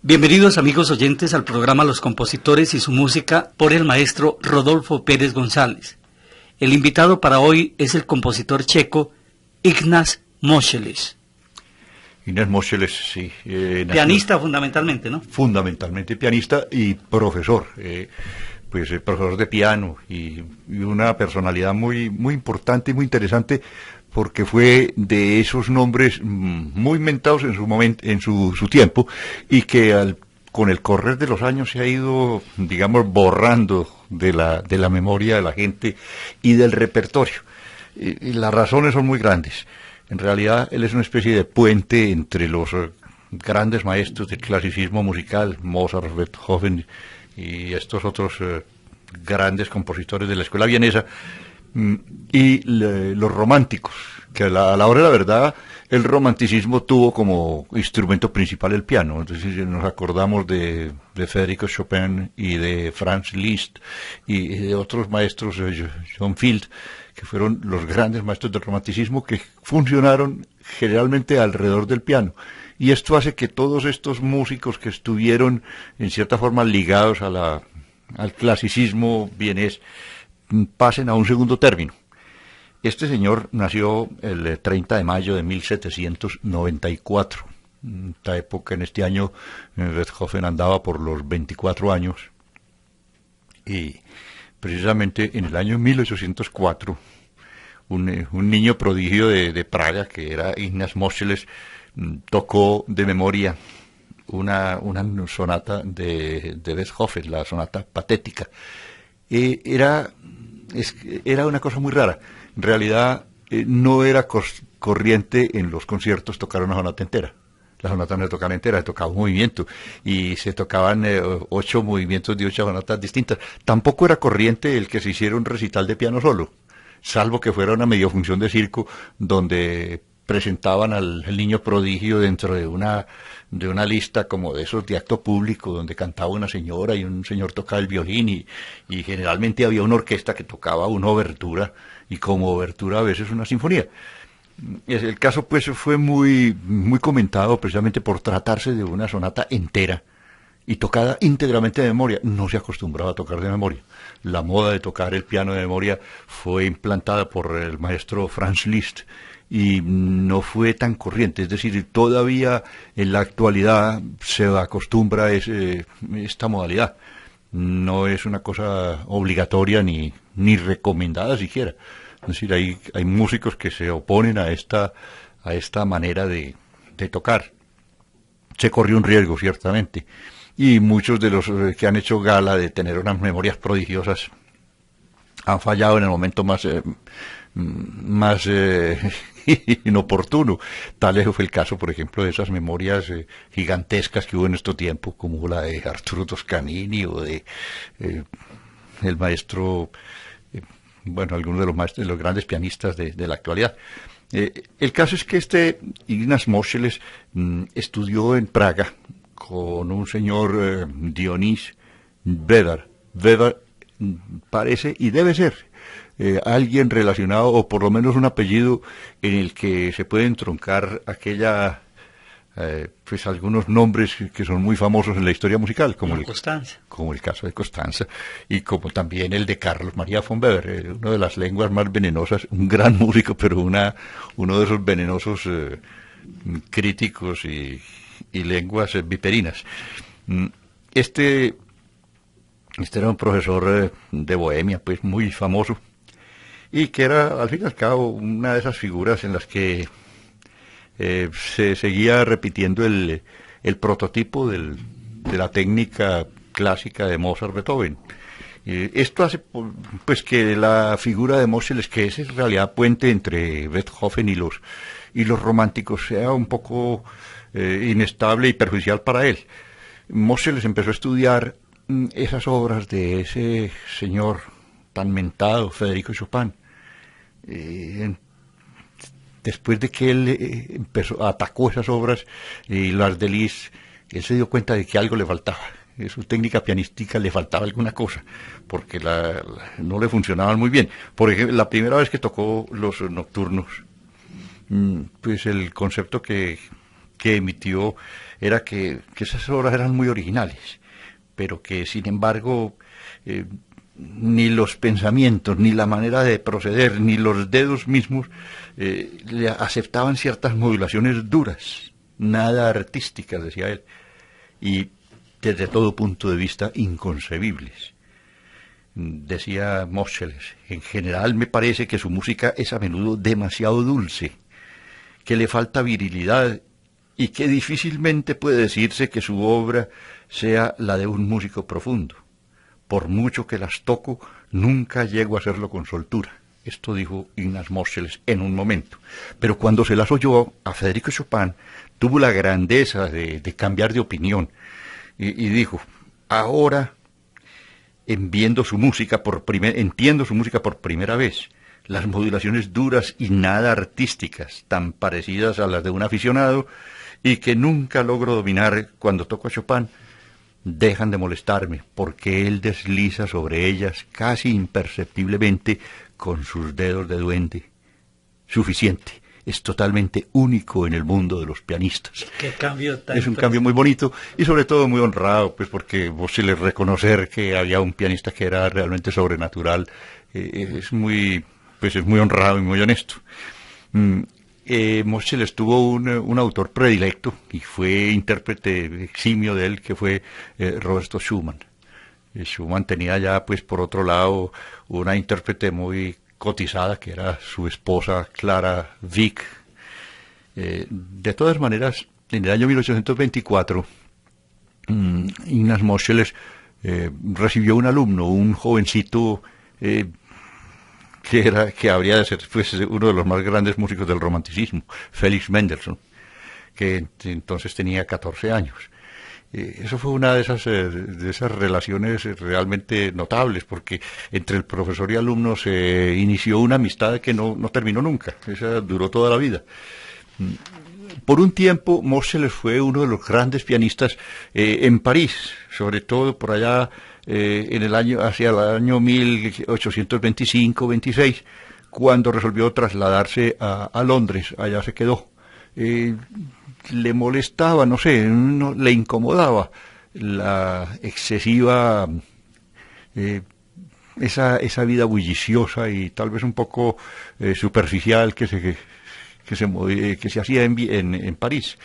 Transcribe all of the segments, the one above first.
Bienvenidos amigos oyentes al programa Los Compositores y su música por el maestro Rodolfo Pérez González. El invitado para hoy es el compositor checo Ignaz Moscheles. Ignaz Moscheles, sí. Pianista fundamentalmente, ¿no? Fundamentalmente pianista y profesor, profesor de piano y una personalidad muy importante y muy interesante, porque fue de esos nombres muy mentados en su momento, en su tiempo, y que con el correr de los años se ha ido, digamos, borrando de la memoria de la gente y del repertorio. Y las razones son muy grandes. En realidad, él es una especie de puente entre los grandes maestros del clasicismo musical, Mozart, Beethoven y estos otros grandes compositores de la escuela vienesa, y los románticos, que a la hora de la verdad el romanticismo tuvo como instrumento principal el piano. Entonces nos acordamos de Federico Chopin y de Franz Liszt y de otros maestros, John Field, que fueron los grandes maestros del romanticismo, que funcionaron generalmente alrededor del piano. Y esto hace que todos estos músicos que estuvieron en cierta forma ligados al clasicismo vienés pasen a un segundo término. Este señor nació el 30 de mayo de 1794. En esta época, en este año, Beethoven andaba por los 24 años. Y precisamente en el año 1804, un niño prodigio de Praga, que era Ignaz Moscheles, tocó de memoria una sonata de Beethoven, la sonata patética. Era una cosa muy rara. En realidad no era corriente en los conciertos tocar una sonata entera. La sonata no se tocaba entera, se tocaba un movimiento, y se tocaban 8 movimientos de 8 sonatas distintas. Tampoco era corriente el que se hiciera un recital de piano solo, salvo que fuera una medio función de circo donde presentaban al niño prodigio dentro de una lista como de esos de acto público, donde cantaba una señora y un señor tocaba el violín, y generalmente había una orquesta que tocaba una obertura, y como obertura a veces una sinfonía. El caso pues fue muy comentado precisamente por tratarse de una sonata entera y tocada íntegramente de memoria. No se acostumbraba a tocar de memoria. La moda de tocar el piano de memoria fue implantada por el maestro Franz Liszt, y no fue tan corriente. Es decir, todavía en la actualidad se acostumbra a esta modalidad. No es una cosa obligatoria ni recomendada siquiera. Es decir, hay músicos que se oponen a esta manera de tocar. Se corrió un riesgo, ciertamente, y muchos de los que han hecho gala de tener unas memorias prodigiosas han fallado en el momento más inoportuno. Tal fue el caso, por ejemplo, de esas memorias gigantescas que hubo en este tiempo, como la de Arturo Toscanini o de el maestro, algunos de los maestros, de los grandes pianistas de la actualidad. El caso es que este Ignaz Moscheles estudió en Praga con un señor Dionís Weber. Weber parece y debe ser alguien relacionado, o por lo menos un apellido en el que se puede entroncar algunos nombres que son muy famosos en la historia musical, como el caso de Constanza, y como también el de Carlos María von Weber, una de las lenguas más venenosas, un gran músico, pero uno de esos venenosos críticos y lenguas viperinas. Este era un profesor de Bohemia, pues muy famoso, y que era, al fin y al cabo, una de esas figuras en las que se seguía repitiendo el prototipo de la técnica clásica de Mozart, Beethoven. Esto hace pues que la figura de Moscheles, que es en realidad puente entre Beethoven y los románticos, sea un poco inestable y perjudicial para él. Moscheles empezó a estudiar esas obras de ese señor tan mentado, Federico Chopin. Después de que él atacó esas obras y las de Liszt, él se dio cuenta de que algo le faltaba. En su técnica pianística le faltaba alguna cosa, porque no le funcionaban muy bien. Por ejemplo, la primera vez que tocó los nocturnos, pues el concepto que que emitió era que esas obras eran muy originales, pero que sin embargo ni los pensamientos, ni la manera de proceder, ni los dedos mismos le aceptaban ciertas modulaciones duras, nada artísticas, decía él, y desde todo punto de vista inconcebibles. Decía Moscheles, en general me parece que su música es a menudo demasiado dulce, que le falta virilidad y que difícilmente puede decirse que su obra sea la de un músico profundo. Por mucho que las toco, nunca llego a hacerlo con soltura. Esto dijo Ignaz Moscheles en un momento. Pero cuando se las oyó a Federico Chopin, tuvo la grandeza de cambiar de opinión y dijo, ahora entiendo su música por primera vez. Las modulaciones duras y nada artísticas, tan parecidas a las de un aficionado, y que nunca logro dominar cuando toco a Chopin, dejan de molestarme, porque él desliza sobre ellas casi imperceptiblemente con sus dedos de duende. Suficiente. Es totalmente único en el mundo de los pianistas. Qué cambio tan es un cambio muy bonito y sobre todo muy honrado, pues porque vos se le reconocer que había un pianista que era realmente sobrenatural, es muy honrado y muy honesto. Moscheles tuvo un autor predilecto y fue intérprete eximio de él, que fue Roberto Schumann. Schumann tenía ya, pues por otro lado, una intérprete muy cotizada, que era su esposa Clara Wieck. De todas maneras, en el año 1824, Ignaz Moscheles recibió un alumno, un jovencito que habría de ser, pues, uno de los más grandes músicos del romanticismo, Felix Mendelssohn, que entonces tenía 14 años. Eso fue una de esas relaciones realmente notables, porque entre el profesor y alumno se inició una amistad que no terminó nunca, esa duró toda la vida. Por un tiempo, Moscheles fue uno de los grandes pianistas en París, sobre todo por allá hacia el año 1825-26, cuando resolvió trasladarse a Londres. Allá se quedó. Le molestaba, le incomodaba la excesiva, esa vida bulliciosa y tal vez un poco superficial que se hacía en París.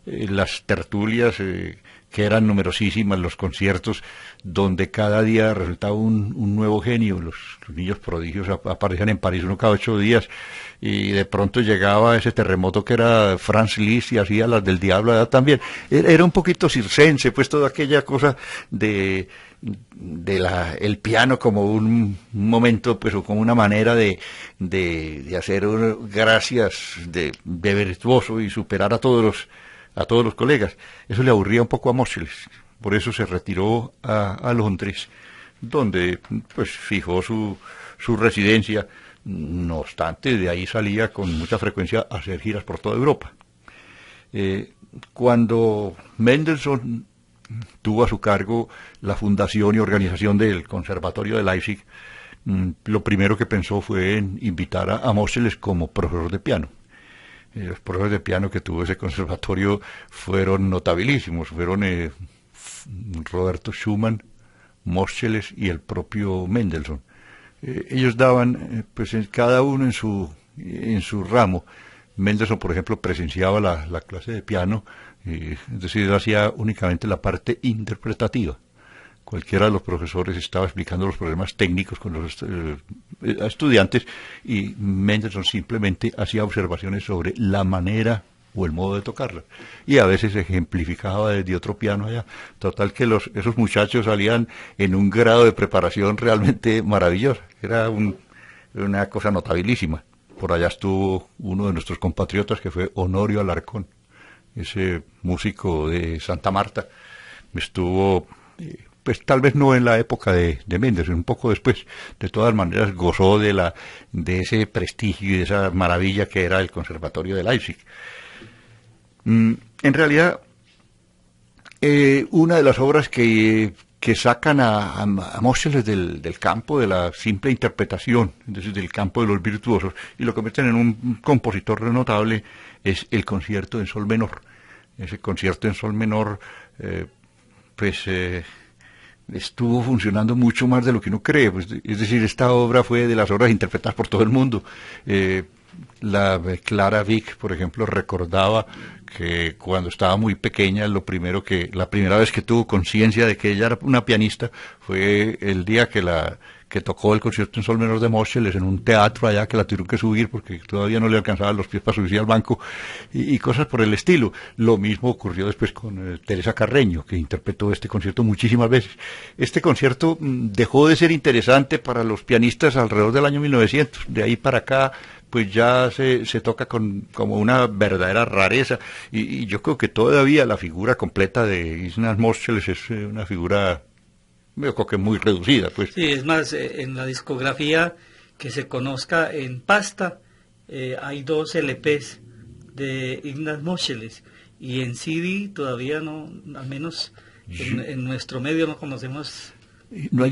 Las tertulias, que eran numerosísimas, los conciertos, donde cada día resultaba un nuevo genio. Los niños prodigios aparecían en París uno cada 8 días, y de pronto llegaba ese terremoto que era Franz Liszt y hacía las del diablo también. Era un poquito circense, pues toda aquella cosa de el piano como un momento, pues, o como una manera de hacer gracias de virtuoso y superar a todos los colegas. Eso le aburría un poco a Moscheles. Por eso se retiró a Londres, donde pues fijó su residencia. No obstante, de ahí salía con mucha frecuencia a hacer giras por toda Europa. Cuando Mendelssohn tuvo a su cargo la fundación y organización del Conservatorio de Leipzig, lo primero que pensó fue en invitar a Moscheles como profesor de piano. Los profesores de piano que tuvo ese conservatorio fueron notabilísimos, fueron Roberto Schumann, Moscheles y el propio Mendelssohn. Ellos daban, pues cada uno en su ramo. Mendelssohn, por ejemplo, presenciaba la clase de piano, es decir, él hacía únicamente la parte interpretativa. Cualquiera de los profesores estaba explicando los problemas técnicos con los estudiantes, y Mendelssohn simplemente hacía observaciones sobre la manera o el modo de tocarla, y a veces ejemplificaba desde otro piano allá. Total que esos muchachos salían en un grado de preparación realmente maravilloso. Era una cosa notabilísima. Por allá estuvo uno de nuestros compatriotas, que fue Honorio Alarcón, ese músico de Santa Marta. Estuvo, pues tal vez no en la época de Mendelssohn, un poco después. De todas maneras gozó de ese prestigio y de esa maravilla que era el Conservatorio de Leipzig. En realidad, una de las obras que sacan a Moscheles del campo de la simple interpretación, es decir, del campo de los virtuosos, y lo convierten en un compositor notable, es el concierto en sol menor. ese concierto en sol menor, pues estuvo funcionando mucho más de lo que uno cree. Pues, es decir, esta obra fue de las obras interpretadas por todo el mundo. La Clara Wieck, por ejemplo, recordaba que cuando estaba muy pequeña, la primera vez que tuvo conciencia de que ella era una pianista fue el día que tocó el concierto en sol menor de Moscheles en un teatro allá, que la tuvieron que subir porque todavía no le alcanzaban los pies para subirse al banco, y cosas por el estilo. Lo mismo ocurrió después con Teresa Carreño, que interpretó este concierto muchísimas veces. Este concierto dejó de ser interesante para los pianistas alrededor del año 1900. De ahí para acá pues ya se toca como una verdadera rareza, y yo creo que todavía la figura completa de Ignaz Moscheles es una figura, yo creo que muy reducida, pues. Sí, es más, en la discografía que se conozca en pasta, hay 2 LPs de Ignaz Moscheles, y en CD todavía no, al menos en nuestro medio no conocemos. No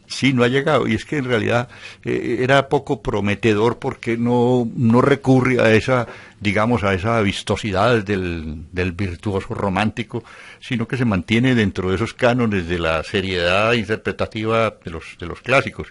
sí, no ha llegado, y es que en realidad era poco prometedor porque no recurre a esa, digamos, a esa vistosidad del virtuoso romántico, sino que se mantiene dentro de esos cánones de la seriedad interpretativa de los clásicos.